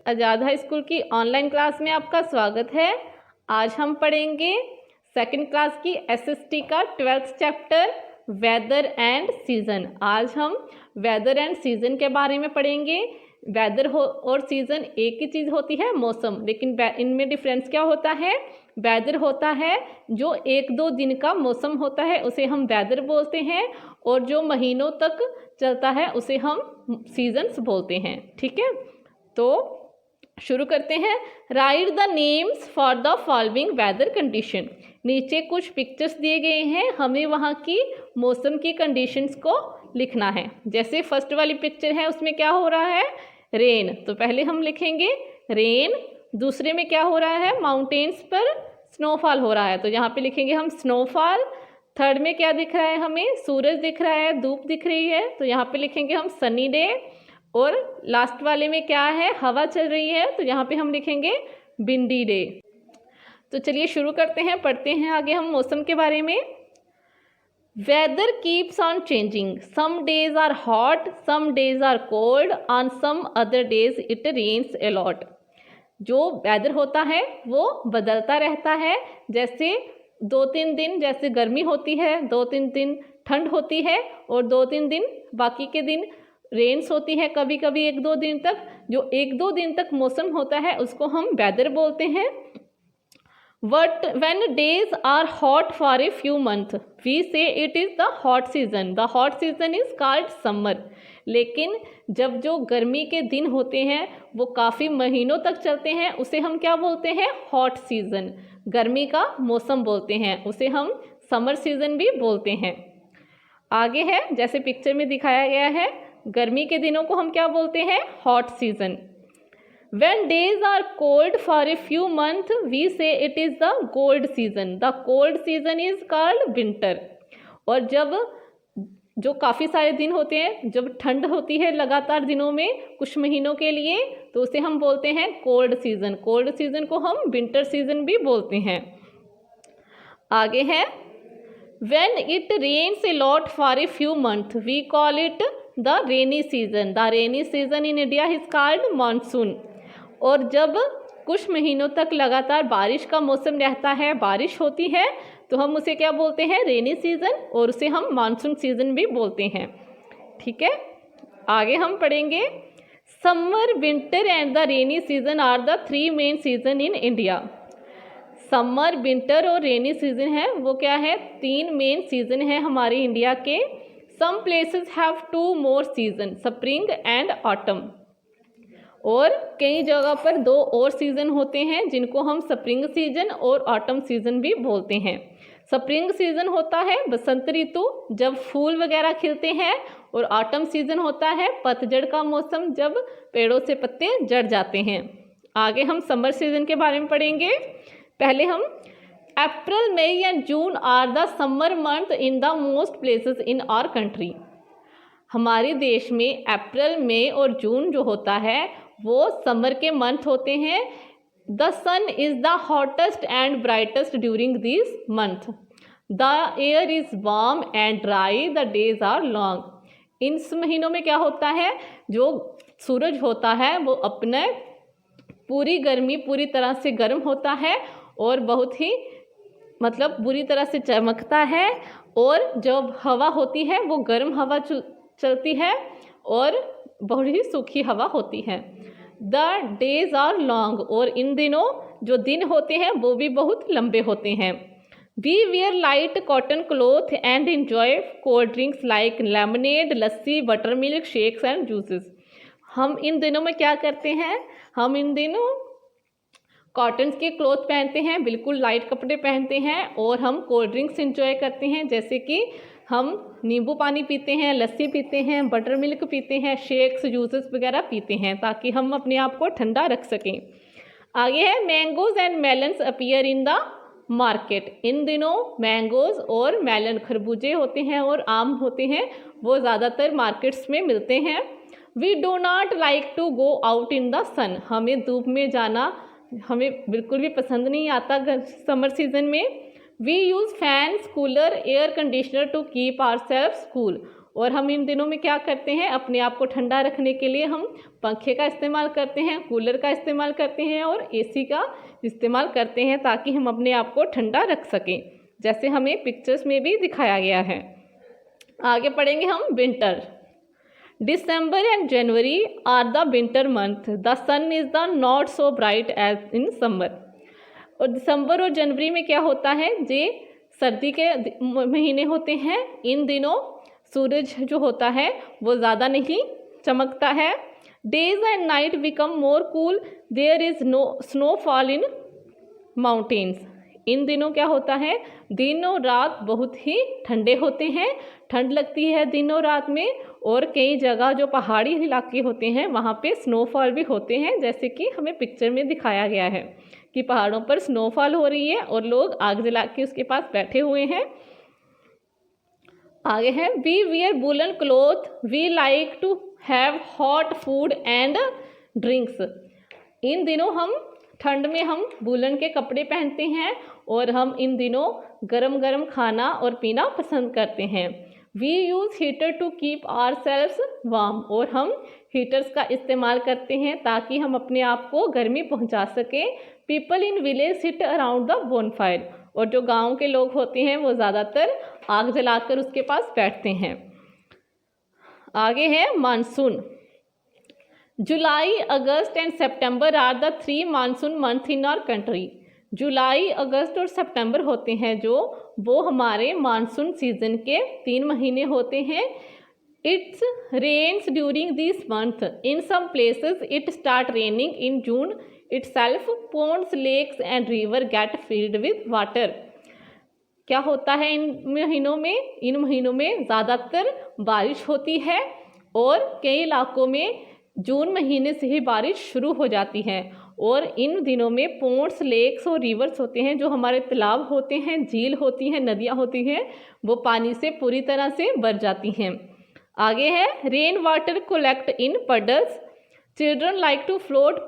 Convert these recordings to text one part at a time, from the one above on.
आज़ाद high school की online class में आपका स्वागत है। आज हम पढ़ेंगे सेकंड क्लास की एसएसटी का 12th chapter weather and season. आज हम वेदर एंड सीज़न के बारे में पढ़ेंगे। वेदर और सीज़न एक ही चीज़ होती है, मौसम, लेकिन इनमें डिफरेंस क्या होता है। वेदर होता है जो 1-2 दिन का मौसम होता है, उसे हम वेदर बोलते हैं, और जो महीनों तक चलता है उसे हम सीजन्स बोलते हैं। ठीक है, तो शुरू करते हैं। Write the names for the following weather condition. नीचे कुछ पिक्चर्स दिए गए हैं, हमें वहाँ की मौसम की कंडीशंस को लिखना है। जैसे फर्स्ट वाली पिक्चर है, उसमें क्या हो रहा है, रेन, तो पहले हम लिखेंगे रेन। दूसरे में क्या हो रहा है, माउंटेन्स पर स्नोफॉल हो रहा है, तो यहाँ पे लिखेंगे हम स्नोफॉल। थर्ड में क्या दिख रहा है, हमें सूरज दिख रहा है, धूप दिख रही है, तो यहाँ पे लिखेंगे हम सनी डे। और लास्ट वाले में क्या है, हवा चल रही है, तो यहाँ पे हम लिखेंगे विंडी डे। तो चलिए शुरू करते हैं, पढ़ते हैं आगे हम मौसम के बारे में। Weather keeps on changing, some days are hot, some days are cold, on some other days it rains a lot. जो वेदर होता है वो बदलता रहता है। जैसे 2-3 दिन जैसे गर्मी होती है, 2-3 दिन ठंड होती है, और 2-3 दिन बाकी के दिन रेन्स होती है, कभी कभी 1-2 दिन तक। जो 1-2 दिन तक मौसम होता है उसको हम वेदर बोलते हैं। But when days are hot for a few months, we say it is the hot season. The hot season is called summer. लेकिन जब जो गर्मी के दिन होते हैं वो काफ़ी महीनों तक चलते हैं, उसे हम क्या बोलते हैं, हॉट सीजन, गर्मी का मौसम बोलते हैं, उसे हम समर सीजन भी बोलते हैं। आगे है, जैसे पिक्चर में दिखाया गया है, गर्मी के दिनों को हम क्या बोलते हैं, hot season. When days are cold for a few months, we say it is the cold season. The cold season is called winter. और जब जो काफ़ी सारे दिन होते हैं, जब ठंड होती है लगातार दिनों में कुछ महीनों के लिए, तो उसे हम बोलते हैं कोल्ड सीजन। कोल्ड सीजन को हम विंटर सीजन भी बोलते हैं। आगे है, When it rains a lot for a few months, we call it the rainy season. The rainy season in India is called monsoon. और जब कुछ महीनों तक लगातार बारिश का मौसम रहता है, बारिश होती है, तो हम उसे क्या बोलते हैं, रेनी सीजन, और उसे हम मानसून सीजन भी बोलते हैं। ठीक है, आगे हम पढ़ेंगे। Summer, winter and the rainy season are the 3 main season in India. Summer, winter और रेनी सीजन है, वो क्या है, 3 मेन सीजन है हमारे इंडिया के। Some places have 2 more season, spring and autumn. और कई जगह पर 2 और सीज़न होते हैं जिनको हम स्प्रिंग सीजन और ऑटम सीजन भी बोलते हैं। स्प्रिंग सीजन होता है बसंत ऋतु, जब फूल वगैरह खिलते हैं, और ऑटम सीजन होता है पतझड़ का मौसम, जब पेड़ों से पत्ते झड़ जाते हैं। आगे हम समर सीजन के बारे में पढ़ेंगे। पहले हम April, May and June are the summer month in the most places in our country. हमारे देश में अप्रैल, मई और जून जो होता है वो समर के मंथ होते हैं। The sun is the hottest and brightest during this month. The air is warm and dry, the days are long. इन महीनों में क्या होता है, जो सूरज होता है वो अपने पूरी गर्मी, पूरी तरह से गर्म होता है, और बहुत ही बुरी तरह से चमकता है, और जब हवा होती है वो गर्म हवा चलती है, और बहुत ही सूखी हवा होती है। द डेज आर लॉन्ग, और इन दिनों जो दिन होते हैं वो भी बहुत लंबे होते हैं। We wear light cotton cloth and enjoy cold drinks like lemonade, lassi, buttermilk shakes and juices. हम इन दिनों में क्या करते हैं, हम इन दिनों कॉटन के क्लोथ पहनते हैं, बिल्कुल लाइट कपड़े पहनते हैं, और हम कोल्ड ड्रिंक्स एंजॉय करते हैं, जैसे कि हम नींबू पानी पीते हैं, लस्सी पीते हैं, बटर मिल्क पीते हैं, शेक्स, जूसेस वगैरह पीते हैं, ताकि हम अपने आप को ठंडा रख सकें। आगे है, mangoes and melons appear in the market. इन दिनों मैंगोज और मेलन, खरबूजे होते हैं और आम होते हैं, वो ज़्यादातर मार्केट्स में मिलते हैं। We do not like to go out in the sun. हमें धूप में जाना हमें बिल्कुल भी पसंद नहीं आता समर सीजन में। We use fans, coolers, air conditioner to keep our self cool. और हम इन दिनों में क्या करते हैं, अपने आप को ठंडा रखने के लिए हम पंखे का इस्तेमाल करते हैं, कूलर का इस्तेमाल करते हैं और एसी का इस्तेमाल करते हैं ताकि हम अपने आप को ठंडा रख सकें, जैसे हमें पिक्चर्स में भी दिखाया गया है। आगे पढ़ेंगे हम winter. December and January are the winter month. The sun is the not so bright as in summer. और दिसंबर और जनवरी में क्या होता है, जे सर्दी के महीने होते हैं। इन दिनों सूरज जो होता है वो ज़्यादा नहीं चमकता है। Days and night become more cool. There is no snowfall in mountains. इन दिनों क्या होता है, दिन और रात बहुत ही ठंडे होते हैं, ठंड लगती है दिन और रात में। और कई जगह जो पहाड़ी इलाके होते हैं वहाँ पे स्नोफॉल भी होते हैं, जैसे कि हमें पिक्चर में दिखाया गया है कि पहाड़ों पर स्नोफॉल हो रही है और लोग आग जला के उसके पास बैठे हुए हैं। आगे है we wear woollen cloth, we like to have hot food and drinks. इन दिनों हम ठंड में हम वूलन के कपड़े पहनते हैं और हम इन दिनों गरम गरम खाना और पीना पसंद करते हैं। We use heater to keep our selves warm. और हम हीटर्स का इस्तेमाल करते हैं ताकि हम अपने आप को गर्मी पहुंचा सकें। People in village seat around the bonfire. और जो गांव के लोग होते हैं वो ज़्यादातर आग जलाकर उसके पास बैठते हैं। आगे है monsoon. July, August and September are the 3 monsoon month in our country. जुलाई, अगस्त और सितंबर होते हैं जो वो हमारे मानसून सीजन के 3 महीने होते हैं। It's rains during this month. In some places it start raining in June itself. Ponds, lakes and river get filled with water. क्या होता है इन महीनों में, इन महीनों में ज़्यादातर बारिश होती है और कई इलाकों में जून महीने से ही बारिश शुरू हो जाती है। और इन दिनों में पोन्ड्स, लेक्स और रिवर्स होते हैं, जो हमारे तालाब होते हैं, झील होती हैं, नदियाँ होती हैं, वो पानी से पूरी तरह से भर जाती हैं। आगे है rain water collect in puddles. Children like to float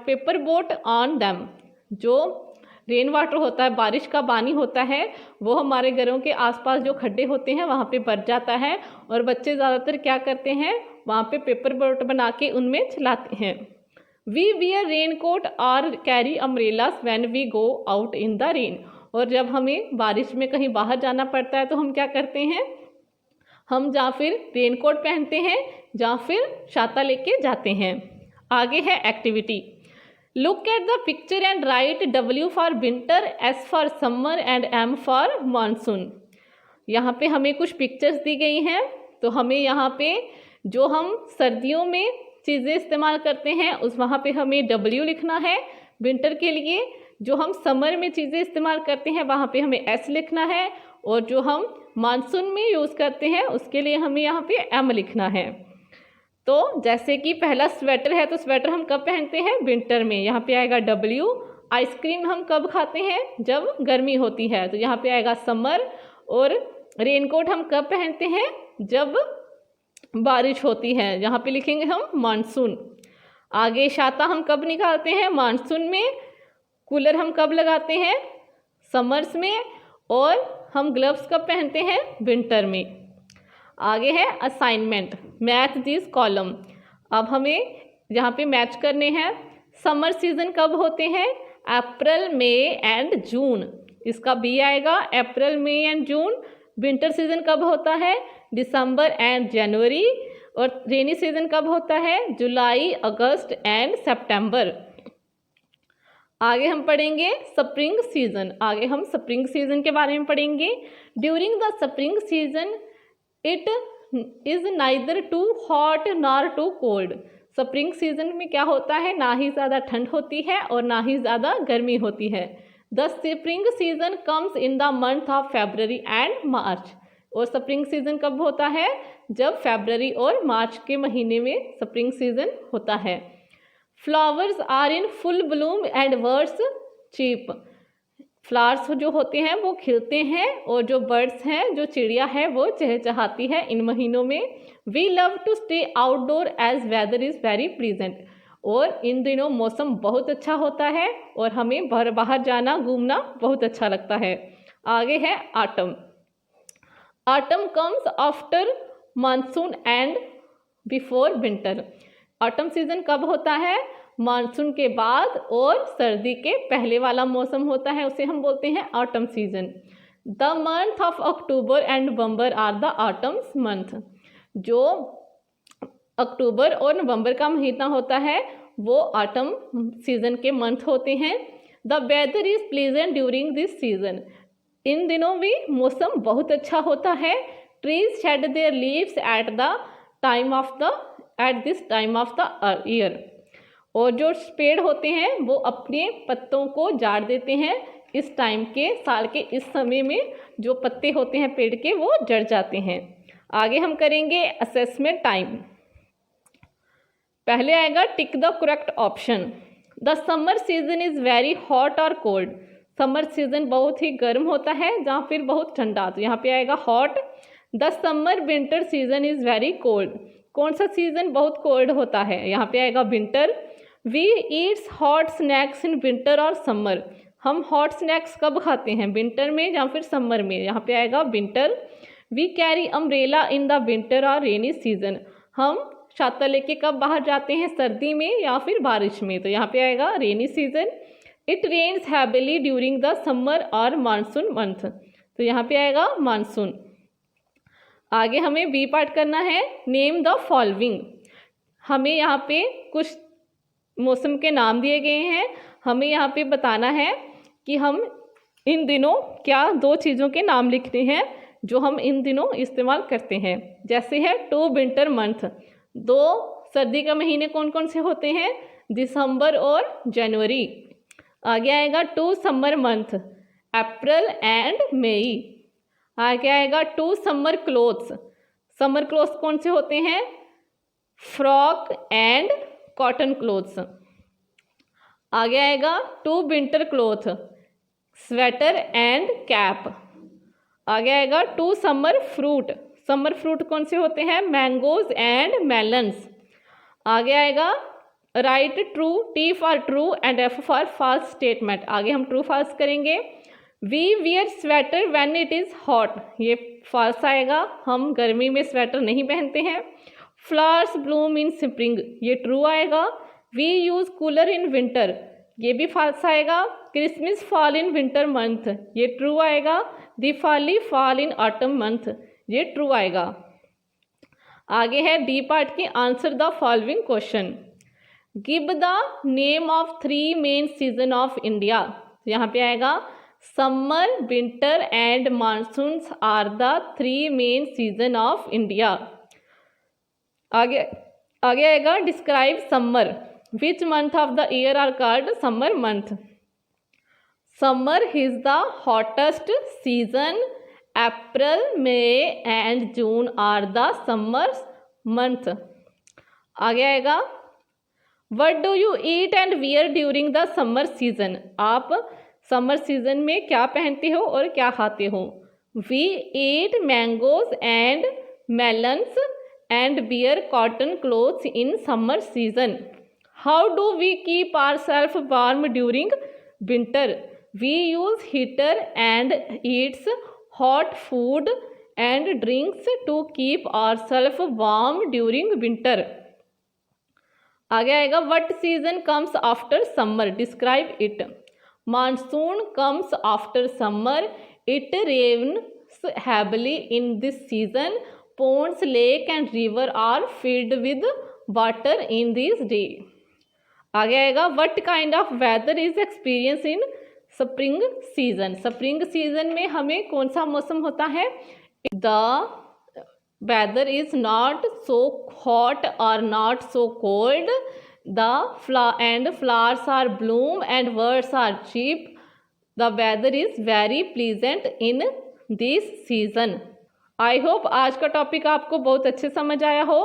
paper boat on them. जो रेन वाटर होता है, बारिश का पानी होता है, वो हमारे घरों के आसपास जो खड्डे होते हैं वहाँ पे भर जाता है और बच्चे ज़्यादातर क्या करते हैं, वहाँ पे पेपर बोट बना के उनमें चलाते हैं। वी वियर रेन कोट और carry umbrellas when we go out in the rain. और जब हमें बारिश में कहीं बाहर जाना पड़ता है तो हम क्या करते हैं, हम या फिर रेन कोट पहनते हैं या फिर छाता लेके जाते हैं। आगे है activity. Look at the picture and right W for winter, S for summer and M for monsoon. यहाँ पे हमें कुछ पिक्चर्स दी गई हैं, तो हमें यहाँ पे जो हम सर्दियों में चीज़ें इस्तेमाल करते हैं उस वहाँ पे हमें W लिखना है विंटर के लिए। जो हम समर में चीज़ें इस्तेमाल करते हैं वहाँ पे हमें S लिखना है और जो हम मानसून में यूज़ करते हैं उसके लिए हमें यहाँ पे M लिखना है। तो जैसे कि पहला स्वेटर है, तो स्वेटर हम कब पहनते हैं, विंटर में, यहाँ पे आएगा W। आइसक्रीम हम कब खाते हैं, जब गर्मी होती है, तो यहाँ पे आएगा समर। और रेनकोट हम कब पहनते हैं, जब बारिश होती है, यहाँ पे लिखेंगे हम मानसून। आगे छाता हम कब निकालते हैं, मानसून में। कूलर हम कब लगाते हैं, समर्स में। और हम ग्लव्स कब पहनते हैं, विंटर में। आगे है असाइनमेंट, मैच दिस कॉलम। अब हमें यहाँ पे मैच करने हैं। समर सीजन कब होते हैं, अप्रैल, मई एंड जून, इसका बी आएगा, अप्रैल, May and June. Winter season कब होता है, दिसंबर एंड जनवरी। और रेनी सीजन कब होता है, जुलाई, अगस्त एंड सितंबर। आगे हम पढ़ेंगे स्प्रिंग सीजन। आगे हम स्प्रिंग सीजन के बारे में पढ़ेंगे। During the spring season it is neither too hot nor too cold. Spring season में क्या होता है, ना ही ज़्यादा ठंड होती है और ना ही ज़्यादा गर्मी होती है। The spring season comes in the month of February and March. और स्प्रिंग सीजन कब होता है, जब फेब्रवरी और मार्च के महीने में स्प्रिंग सीजन होता है। Flowers are in full bloom and birds cheep. Flowers जो होते हैं वो खिलते हैं और जो बर्ड्स हैं, जो चिड़िया है, वो चहचहाती है इन महीनों में। We love to stay outdoor as weather is very pleasant. और इन दिनों मौसम बहुत अच्छा होता है और हमें बाहर जाना, घूमना बहुत अच्छा लगता है। आगे है autumn. Autumn comes after monsoon and before winter. Autumn season कब होता है? मानसून के बाद और सर्दी के पहले वाला मौसम होता है, उसे हम बोलते हैं autumn season. The month of October and November are the autumns month. जो अक्टूबर और नवंबर का महीना होता है वो ऑटम सीजन के मंथ होते हैं। The weather is pleasant during this season. इन दिनों भी मौसम बहुत अच्छा होता है। Trees shed their leaves at this time of the year. और जो पेड़ होते हैं वो अपने पत्तों को झाड़ देते हैं इस टाइम के, साल के इस समय में जो पत्ते होते हैं पेड़ के वो झड़ जाते हैं। आगे हम करेंगे असेसमेंट टाइम। पहले आएगा tick the correct option. The summer season is very hot और कोल्ड। समर सीजन बहुत ही गर्म होता है जहाँ फिर बहुत ठंडा, तो यहाँ पे आएगा hot. The summer winter season is very cold. कौन सा सीजन बहुत कोल्ड होता है? यहाँ पे आएगा winter. We eats hot snacks in winter और समर। हम हॉट स्नैक्स कब खाते हैं? विंटर में या फिर समर में? यहाँ पे आएगा winter. We carry umbrella in the winter और रेनी सीजन। हम छाता लेके कब बाहर जाते हैं? सर्दी में या फिर बारिश में? तो यहाँ पे आएगा rainy season. It rains heavily during the summer और मानसून मंथ। तो यहाँ पे आएगा मानसून। आगे हमें बी पार्ट करना है, नेम द फॉलोइंग। हमें यहाँ पे कुछ मौसम के नाम दिए गए हैं, हमें यहाँ पे बताना है कि हम इन दिनों क्या दो चीज़ों के नाम लिखते हैं जो हम इन दिनों इस्तेमाल करते हैं। जैसे है 2 विंटर मंथ, 2 सर्दी के महीने कौन कौन से होते हैं? दिसंबर और जनवरी। आगे आएगा 2 समर मंथ, अप्रैल एंड मई। आगे आएगा 2 समर क्लोथ्स। समर क्लोथ्स कौन से होते हैं? Frock and cotton clothes. आगे आएगा 2 winter cloth, sweater and cap. आगे आएगा 2 समर फ्रूट। समर फ्रूट कौन से होते हैं? Mangoes and melons. आगे आएगा right true, T for true and F for false statement. आगे हम ट्रू फॉल्स करेंगे। We wear sweater when it is hot, ये फॉल्स आएगा, हम गर्मी में स्वेटर नहीं पहनते हैं। फ्लावर्स ब्लूम इन स्प्रिंग, ये ट्रू आएगा। We use cooler in winter, ये भी फॉल्स आएगा। Christmas fall in winter month, ये ट्रू आएगा। Diwali fall in autumn month, ये ट्रू आएगा। आगे है डी पार्ट की answer the following question. Give the name of 3 main season of India. यहाँ पे आएगा summer, winter and monsoons are the 3 main season of India. आगे आएगा describe summer. Which month of the year are called summer month? Summer is the hottest season. April, May and June are the summer month. आगे आएगा what do you eat and wear during the summer season. आप summer season में क्या पहनते हो और क्या खाते हो? We eat mangoes and melons and wear cotton clothes in summer season. How do we keep ourselves warm during winter? We use heater and eats hot food and drinks to keep ourselves warm during winter. आगे आएगा what season comes after summer? Describe it. Monsoon comes after summer. It rains heavily in this season. Ponds, lake and river are filled with water in these days. आगे आएगा what kind of weather is experienced in spring season? Spring season में हमें कौन सा मौसम होता है? The weather is not so hot or not so cold. The flowers are bloom and birds are cheap. The weather is very pleasant in this season. I hope आज का topic आपको बहुत अच्छे समझ आया हो।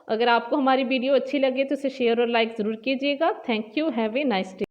अगर आपको हमारी वीडियो अच्छी लगे तो इसे शेयर और लाइक ज़रूर कीजिएगा। Thank you, have a nice day.